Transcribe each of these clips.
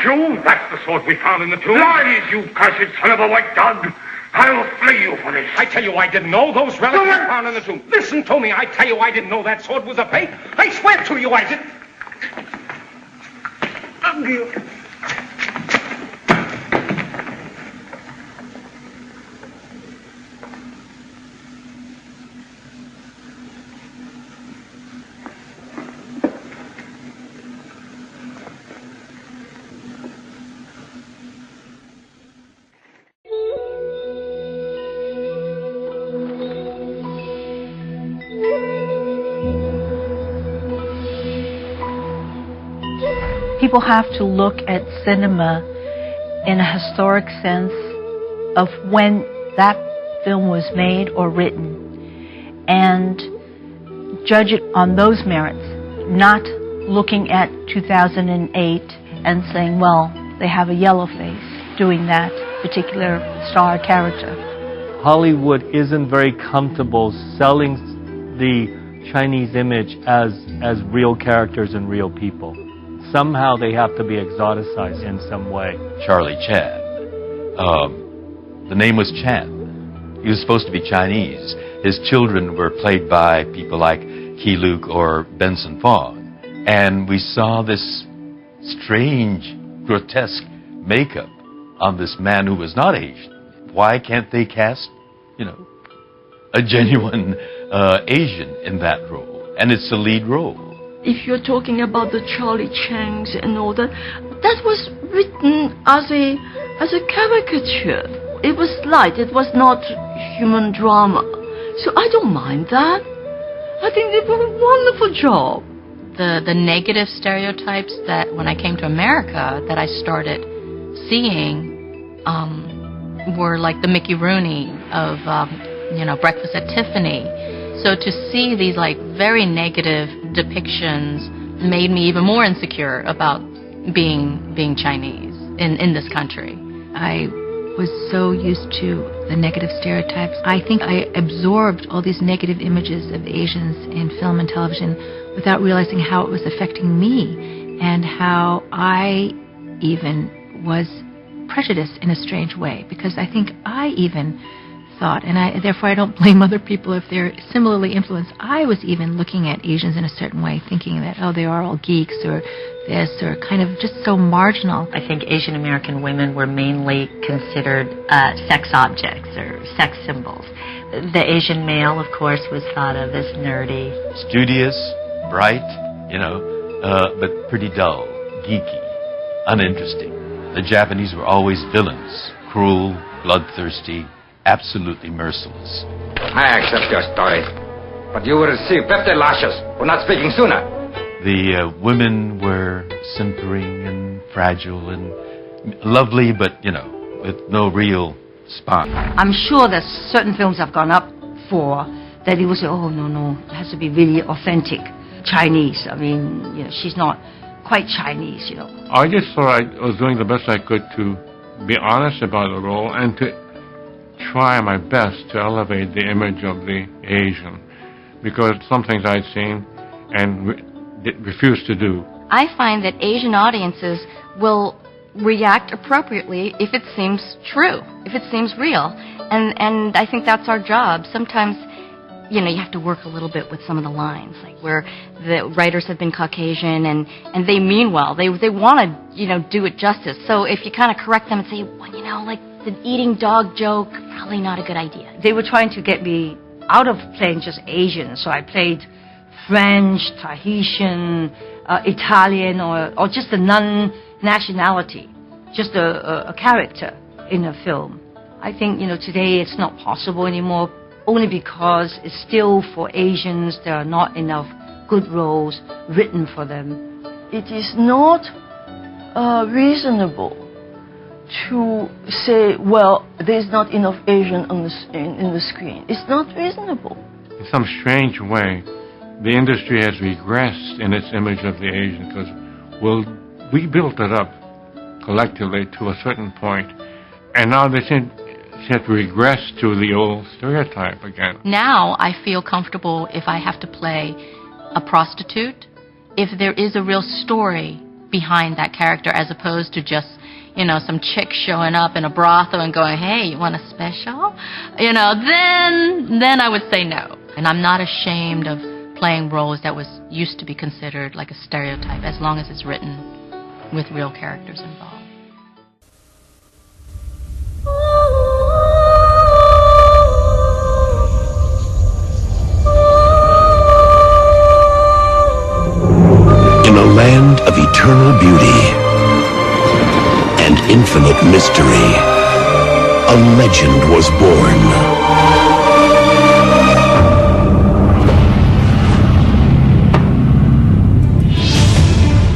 Manchu? That's the sword we found in the tomb. Lies, you cursed son of a white dog. I'll flay you for this. I tell you I didn't know those relics were found in the tomb. Listen to me. I tell you I didn't know that sword was a fake. I swear to you I did. People have to look at cinema in a historic sense of when that film was made or written and judge it on those merits, not looking at 2008 and saying, well, they have a yellow face doing that particular star character. Hollywood isn't very comfortable selling the Chinese image as real characters and real people. Somehow they have to be exoticized in some way. Charlie Chan. The name was Chan. He was supposed to be Chinese. His children were played by people like Key Luke or Benson Fong. And we saw this strange, grotesque makeup on this man who was not Asian. Why can't they cast, a genuine Asian in that role? And it's the lead role. If you're talking about the Charlie Changs and all that, that was written as a caricature. It was light. It was not human drama. So I don't mind that. I think they did a wonderful job. The negative stereotypes that when I came to America that I started seeing were like the Mickey Rooney of Breakfast at Tiffany. So to see these very negative depictions made me even more insecure about being Chinese in this country. I was so used to the negative stereotypes. I think I absorbed all these negative images of Asians in film and television without realizing how it was affecting me and how I even was prejudiced in a strange way, because I think I even thought, and therefore I don't blame other people if they're similarly influenced. I was even looking at Asians in a certain way, thinking that, they are all geeks or this, or kind of just so marginal. I think Asian American women were mainly considered sex objects or sex symbols. The Asian male, of course, was thought of as nerdy. Studious, bright, but pretty dull, geeky, uninteresting. The Japanese were always villains, cruel, bloodthirsty, absolutely merciless. I accept your story, but you will receive 50 lashes for not speaking sooner. The women were simpering and fragile and lovely, but, with no real spark. I'm sure that certain films have gone up for that he will say, oh, no, it has to be really authentic Chinese. I mean, she's not quite Chinese, I just thought I was doing the best I could to be honest about the role and to try my best to elevate the image of the Asian, because some things I'd seen and refused to do. I find that Asian audiences will react appropriately if it seems true, if it seems real. And I think that's our job. Sometimes, you have to work a little bit with some of the lines, like where the writers have been Caucasian and they mean well. They want to, do it justice. So if you kind of correct them and say, well, the eating dog joke, probably not a good idea. They were trying to get me out of playing just Asian, so I played French, Tahitian, Italian, or just a non-nationality, just a character in a film. I think, today it's not possible anymore, only because it's still for Asians, there are not enough good roles written for them. It is not reasonable to say, well, there's not enough Asian on in the screen. It's not reasonable. In some strange way, the industry has regressed in its image of the Asian, because we built it up collectively to a certain point, and now they seem to regress to the old stereotype again. Now I feel comfortable if I have to play a prostitute. If there is a real story behind that character as opposed to just, you know, some chick showing up in a brothel and going, hey, you want a special? You know, then I would say no. And I'm not ashamed of playing roles that was used to be considered like a stereotype, as long as it's written with real characters involved. In a land of eternal beauty and infinite mystery, a legend was born.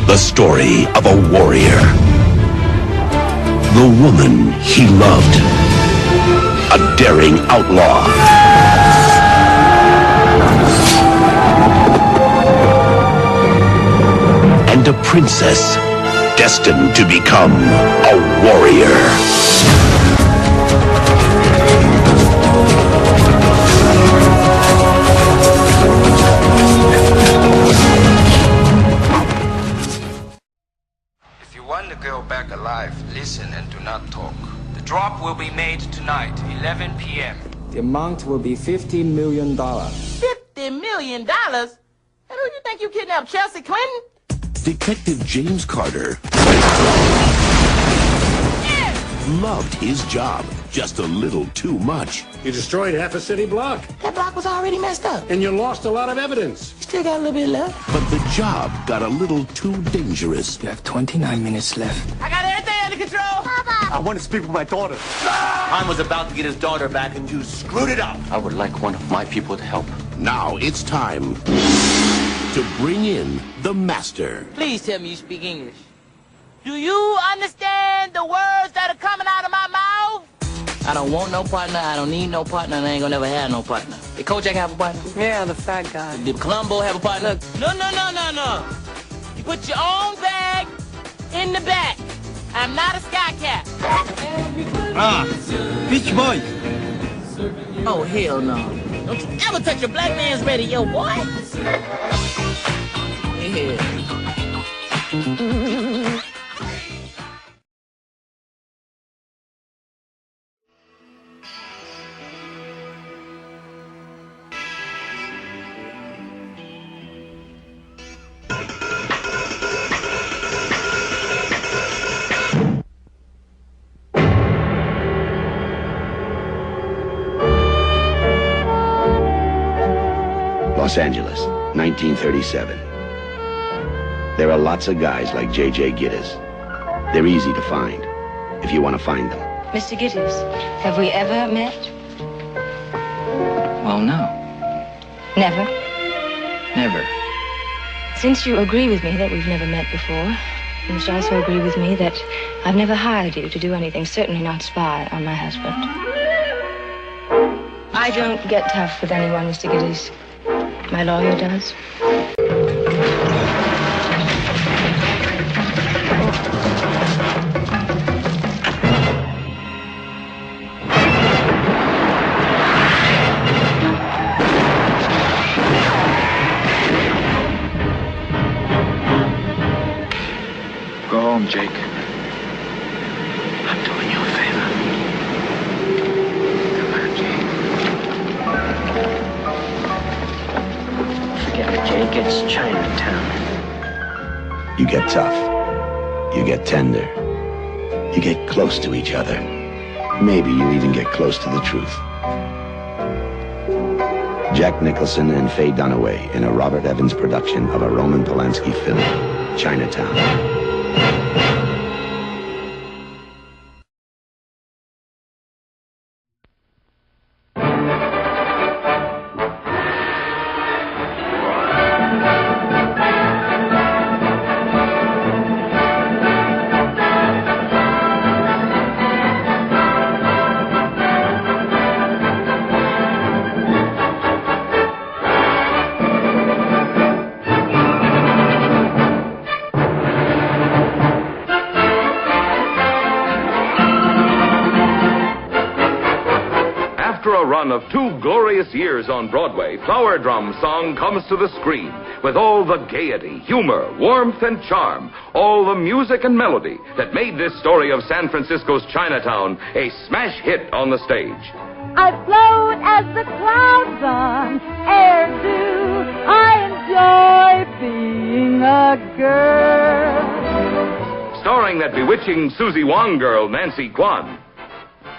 The story of a warrior, the woman he loved, a daring outlaw, and a princess destined to become a warrior. If you want the girl back alive, listen and do not talk. The drop will be made tonight, 11 p.m. The amount will be $50 million. $50 million? And who do you think you kidnapped, Chelsea Clinton? Detective James Carter loved his job just a little too much. You destroyed half a city block. That block was already messed up. And you lost a lot of evidence. Still got a little bit left. But the job got a little too dangerous. You have 29 minutes left. I got everything under control. Papa! I want to speak with my daughter. Han was about to get his daughter back and you screwed it up. I would like one of my people to help. Now it's time to bring in the master. Please tell me you speak English. Do you understand the words that are coming out of my mouth? I don't want no partner, I don't need no partner, and I ain't gonna never have no partner. Did Kojak have a partner? Yeah, the fat guy. Did Columbo have a partner? No. You put your own bag in the back. I'm not a sky cat. Beach Boys. Oh, hell no. Don't you ever touch a black man's radio, boy. Yeah. Los Angeles, 1937. There are lots of guys like J.J. Gittes. They're easy to find, if you want to find them. Mr. Gittes, have we ever met? Well, no. Never? Never. Since you agree with me that we've never met before, you must also agree with me that I've never hired you to do anything, certainly not spy on my husband. I don't get tough with anyone, Mr. Gittes. My lawyer does. Go home, Jake. I'm doing you a favor. Come on, Jake. Forget it, Jake. It's Chinatown. You get tough. You get tender. You get close to each other. Maybe you even get close to the truth. Jack Nicholson and Faye Dunaway in a Robert Evans production of a Roman Polanski film, Chinatown. After a run of 2 glorious years on Broadway, Flower Drum Song comes to the screen with all the gaiety, humor, warmth, and charm, all the music and melody that made this story of San Francisco's Chinatown a smash hit on the stage. I float as the clouds on air do. I enjoy being a girl. Starring that bewitching Susie Wong girl, Nancy Kwan,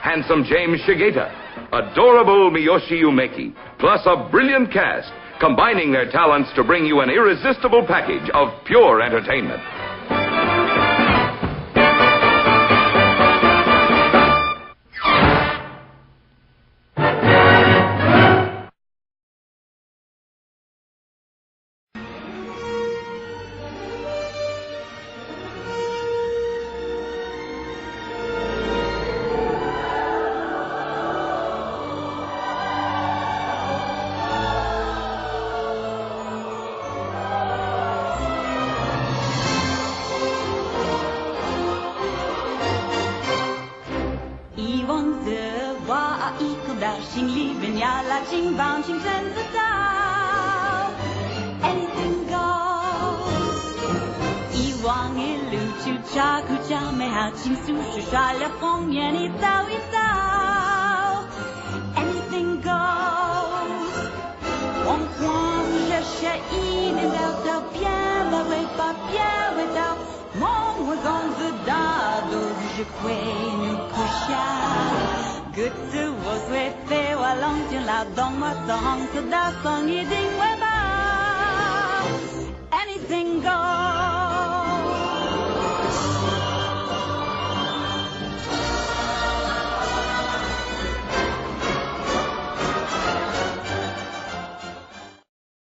handsome James Shigeta, adorable Miyoshi Umeki, plus a brilliant cast, combining their talents to bring you an irresistible package of pure entertainment. Anything goes. 以往一路就查苦找美好情愫，是耍了疯眼一遭一遭。Anything goes。往往热血一点聊到偏来回把偏回到，梦会公子大都是会努苦下。各自我随飞我龙井劳动我从此打算一定会把 Anything goes。